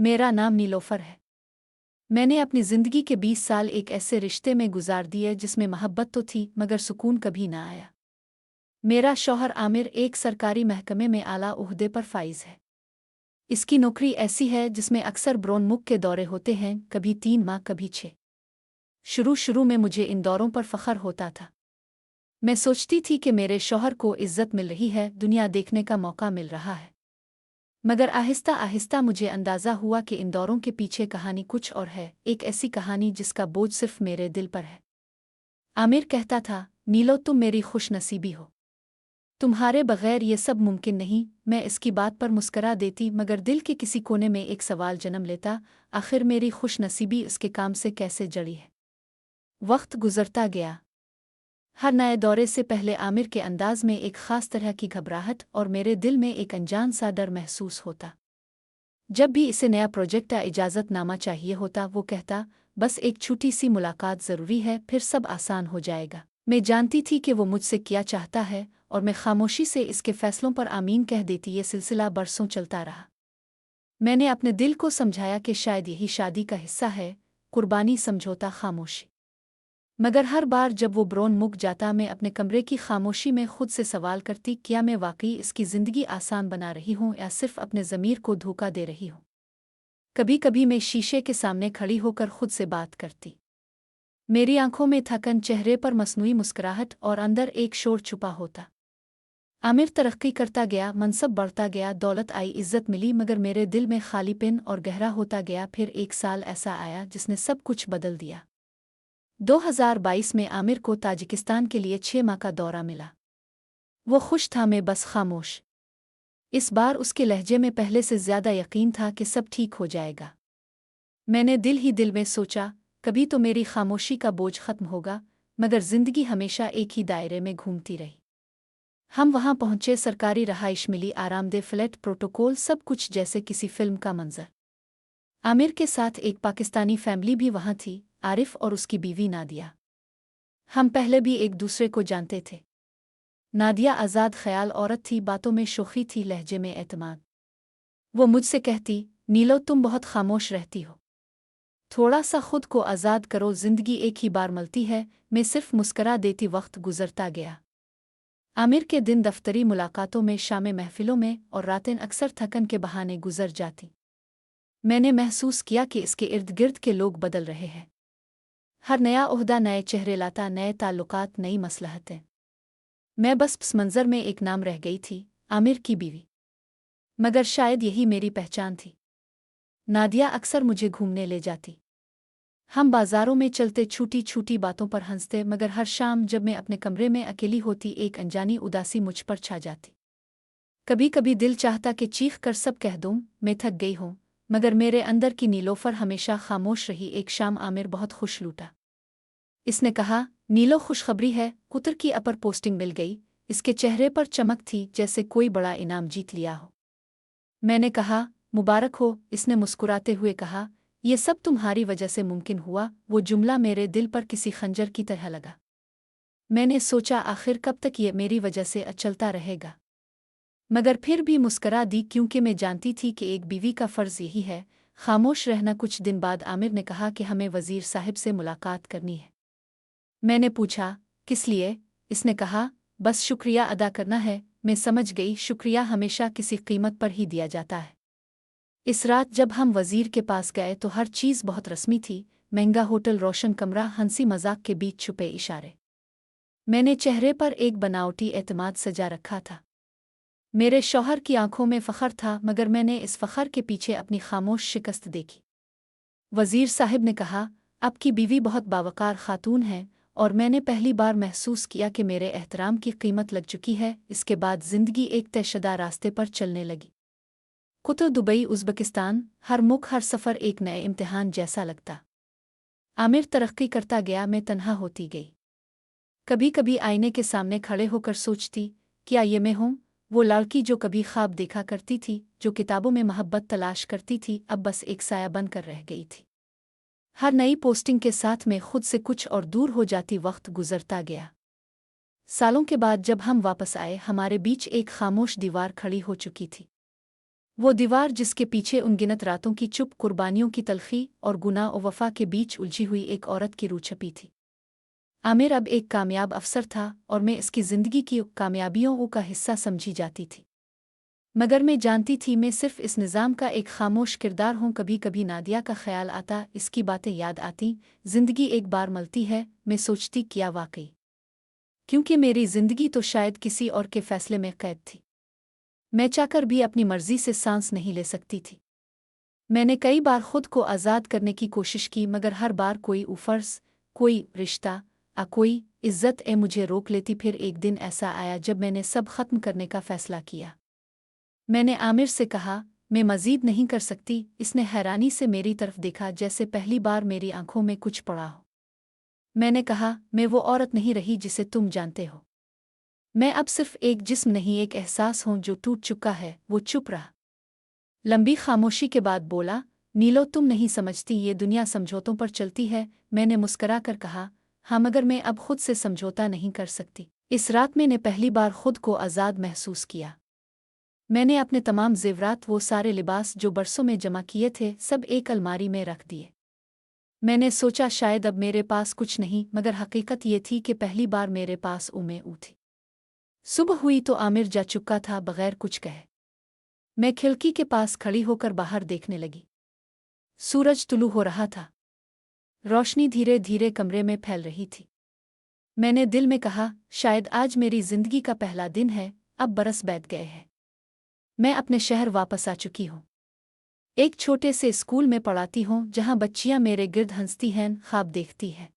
मेरा नाम नीलोफर है। मैंने अपनी ज़िंदगी के 20 साल एक ऐसे रिश्ते में गुजार दिए जिसमें मोहब्बत तो थी मगर सुकून कभी ना आया। मेरा शौहर आमिर एक सरकारी महकमे में आला ओहदे पर फाइज है। इसकी नौकरी ऐसी है जिसमें अक्सर ब्रोनमुख के दौरे होते हैं, कभी 3 माह कभी 6। शुरू में मुझे इन दौरों पर फ़ख्र होता था। मैं सोचती थी कि मेरे शौहर को इज़्ज़त मिल रही है, दुनिया देखने का मौका मिल रहा है। मगर आहिस्ता आहिस्ता मुझे अंदाज़ा हुआ कि इन दौरों के पीछे कहानी कुछ और है, एक ऐसी कहानी जिसका बोझ सिर्फ मेरे दिल पर है। आमिर कहता था, नीलो तुम मेरी खुशनसीबी हो। तुम्हारे बगैर ये सब मुमकिन नहीं। मैं इसकी बात पर मुस्करा देती मगर दिल के किसी कोने में एक सवाल जन्म लेता, आखिर मेरी खुशनसीबी इसके काम से कैसे जड़ी है। वक्त गुजरता गया। हर नए दौरे से पहले आमिर के अंदाज में एक ख़ास तरह की घबराहट और मेरे दिल में एक अनजान सा डर महसूस होता। जब भी इसे नया प्रोजेक्ट या इजाज़तनामा चाहिए होता, वो कहता, बस एक छोटी सी मुलाकात ज़रूरी है, फिर सब आसान हो जाएगा। मैं जानती थी कि वो मुझसे क्या चाहता है और मैं खामोशी से इसके फैसलों पर आमीन कह देती। ये सिलसिला बरसों चलता रहा। मैंने अपने दिल को समझाया कि शायद यही शादी का हिस्सा है, कुर्बानी, समझौता, खामोशी। मगर हर बार जब वो ब्रोन मुक जाता, मैं अपने कमरे की खामोशी में खुद से सवाल करती, क्या मैं वाकई इसकी ज़िंदगी आसान बना रही हूँ या सिर्फ अपने ज़मीर को धोखा दे रही हूँ। कभी कभी मैं शीशे के सामने खड़ी होकर खुद से बात करती। मेरी आंखों में थकन, चेहरे पर मसनूई मुस्कुराहट और अंदर एक शोर छुपा होता। आमिर तरक्की करता गया, मनसब बढ़ता गया, दौलत आई, इज्जत मिली, मगर मेरे दिल में खालीपन और गहरा होता गया। फिर एक साल ऐसा आया जिसने सब कुछ बदल दिया। 2022 में आमिर को ताजिकिस्तान के लिए 6 माह का दौरा मिला। वो खुश था, मैं बस खामोश। इस बार उसके लहजे में पहले से ज्यादा यकीन था कि सब ठीक हो जाएगा। मैंने दिल ही दिल में सोचा, कभी तो मेरी खामोशी का बोझ खत्म होगा, मगर जिंदगी हमेशा एक ही दायरे में घूमती रही। हम वहां पहुंचे, सरकारी रहाइश मिली, आरामदेह फ्लैट, प्रोटोकॉल, सब कुछ जैसे किसी फिल्म का मंजर। आमिर के साथ एक पाकिस्तानी फैमिली भी वहां थी, आरिफ और उसकी बीवी नादिया। हम पहले भी एक दूसरे को जानते थे। नादिया आज़ाद ख्याल औरत थी, बातों में शोखी थी, लहजे में एतमाद। वो मुझसे कहती, नीलो तुम बहुत खामोश रहती हो, थोड़ा सा खुद को आज़ाद करो, जिंदगी एक ही बार मिलती है। मैं सिर्फ मुस्करा देती। वक्त गुजरता गया। आमिर के दिन दफ्तरी मुलाकातों में, शामें महफिलों में और रातें अक्सर थकन के बहाने गुजर जाती। मैंने महसूस किया कि इसके इर्द गिर्द के लोग बदल रहे हैं। हर नया ओहदा नए चेहरे लाता, नए ताल्लुकात, नई मसलहतें। मैं बस पस मंज़र में एक नाम रह गई थी, आमिर की बीवी। मगर शायद यही मेरी पहचान थी। नादिया अक्सर मुझे घूमने ले जाती। हम बाजारों में चलते, छूटी छूटी बातों पर हंसते, मगर हर शाम जब मैं अपने कमरे में अकेली होती, एक अनजानी उदासी मुझ पर छा जाती। कभी कभी दिल चाहता कि चीख कर सब कह दूं, मैं थक गई हूं, मगर मेरे अंदर की नीलोफर हमेशा खामोश रही। एक शाम आमिर बहुत खुश लूटा। इसने कहा, नीलो खुशखबरी है, कुतर की अपर पोस्टिंग मिल गई। इसके चेहरे पर चमक थी जैसे कोई बड़ा इनाम जीत लिया हो। मैंने कहा, मुबारक हो। इसने मुस्कुराते हुए कहा, यह सब तुम्हारी वजह से मुमकिन हुआ। वो जुमला मेरे दिल पर किसी खंजर की तरह लगा। मैंने सोचा, आखिर कब तक ये मेरी वजह से चलता रहेगा। मगर फिर भी मुस्करा दी, क्योंकि मैं जानती थी कि एक बीवी का फ़र्ज़ यही है, खामोश रहना। कुछ दिन बाद आमिर ने कहा कि हमें वज़ीर साहब से मुलाकात करनी है। मैंने पूछा, किस लिए? इसने कहा, बस शुक्रिया अदा करना है। मैं समझ गई, शुक्रिया हमेशा किसी कीमत पर ही दिया जाता है। इस रात जब हम वज़ीर के पास गए तो हर चीज़ बहुत रस्मी थी। महंगा होटल, रोशन कमरा, हंसी मजाक के बीच छुपे इशारे। मैंने चेहरे पर एक बनावटी एतमाद सजा रखा था। मेरे शौहर की आंखों में फ़ख्र था, मगर मैंने इस फ़ख्र के पीछे अपनी खामोश शिकस्त देखी। वज़ीर साहब ने कहा, आपकी बीवी बहुत बावकार खातून है और मैंने पहली बार महसूस किया कि मेरे एहतराम की कीमत लग चुकी है। इसके बाद ज़िंदगी एक तयशुदा रास्ते पर चलने लगी। कुतु, दुबई, उज़्बेकिस्तान, हर मुख, हर सफ़र एक नए इम्तिहान जैसा लगता। आमिर तरक्की करता गया, मैं तन्हा होती गई। कभी कभी आईने के सामने खड़े होकर सोचती, क्या ये मैं हूँ? वो लड़की जो कभी ख्वाब देखा करती थी, जो किताबों में मोहब्बत तलाश करती थी, अब बस एक साया बनकर रह गई थी। हर नई पोस्टिंग के साथ मैं खुद से कुछ और दूर हो जाती। वक्त गुजरता गया। सालों के बाद जब हम वापस आए, हमारे बीच एक खामोश दीवार खड़ी हो चुकी थी। वो दीवार जिसके पीछे अनगिनत रातों की चुप, कुर्बानियों की तलखी और गुनाह और वफा के बीच उलझी हुई एक औरत की रूह छपी थी। आमिर अब एक कामयाब अफसर था और मैं इसकी ज़िंदगी की कामयाबियों का हिस्सा समझी जाती थी। मगर मैं जानती थी मैं सिर्फ इस निज़ाम का एक खामोश किरदार हूँ। कभी कभी नादिया का ख्याल आता, इसकी बातें याद आती। ज़िंदगी एक बार मिलती है, मैं सोचती क्या वाकई, क्योंकि मेरी ज़िंदगी तो शायद किसी और के फैसले में कैद थी। मैं चाहकर भी अपनी मर्जी से सांस नहीं ले सकती थी। मैंने कई बार खुद को आज़ाद करने की कोशिश की, मगर हर बार कोई फ़र्ज़, कोई रिश्ता कोई इज्जत मुझे रोक लेती। फिर एक दिन ऐसा आया जब मैंने सब खत्म करने का फ़ैसला किया। मैंने आमिर से कहा, मैं मज़ीद नहीं कर सकती। इसने हैरानी से मेरी तरफ देखा, जैसे पहली बार मेरी आंखों में कुछ पड़ा हो। मैंने कहा, मैं वो औरत नहीं रही जिसे तुम जानते हो। मैं अब सिर्फ एक जिस्म नहीं, एक एहसास हूँ जो टूट चुका है। वो चुप रहा। लंबी खामोशी के बाद बोला, नीलो, तुम नहीं समझती, ये दुनिया समझौतों पर चलती है। मैंने मुस्करा कर कहा, हाँ, मगर मैं अब खुद से समझौता नहीं कर सकती। इस रात मैंने पहली बार खुद को आज़ाद महसूस किया। मैंने अपने तमाम ज़ेवरात, वो सारे लिबास जो बरसों में जमा किए थे, सब एक अलमारी में रख दिए। मैंने सोचा शायद अब मेरे पास कुछ नहीं, मगर हकीकत ये थी कि पहली बार मेरे पास उम्मीद थी। सुबह हुई तो आमिर जा चुका था बगैर कुछ कहे। मैं खिड़की के पास खड़ी होकर बाहर देखने लगी। सूरज तुलू हो रहा था। रोशनी धीरे धीरे कमरे में फैल रही थी। मैंने दिल में कहा, शायद आज मेरी जिंदगी का पहला दिन है। अब बरस बीत गए हैं। मैं अपने शहर वापस आ चुकी हूँ। एक छोटे से स्कूल में पढ़ाती हूँ, जहाँ बच्चियाँ मेरे गिर्द हंसती हैं, ख्वाब देखती हैं।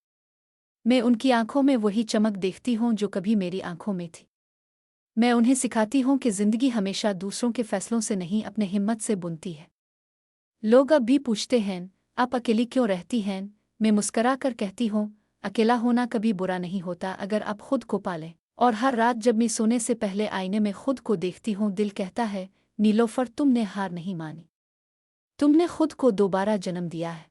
मैं उनकी आंखों में वही चमक देखती हूँ जो कभी मेरी आंखों में थी। मैं उन्हें सिखाती हूँ कि जिंदगी हमेशा दूसरों के फैसलों से नहीं, अपने हिम्मत से बुनती है। लोग अब भी पूछते हैं, आप अकेली क्यों रहती हैं? मैं मुस्करा कर कहती हूँ, अकेला होना कभी बुरा नहीं होता अगर आप खुद को पालें। और हर रात जब मैं सोने से पहले आईने में खुद को देखती हूँ, दिल कहता है, नीलोफर, तुमने हार नहीं मानी। तुमने खुद को दोबारा जन्म दिया है।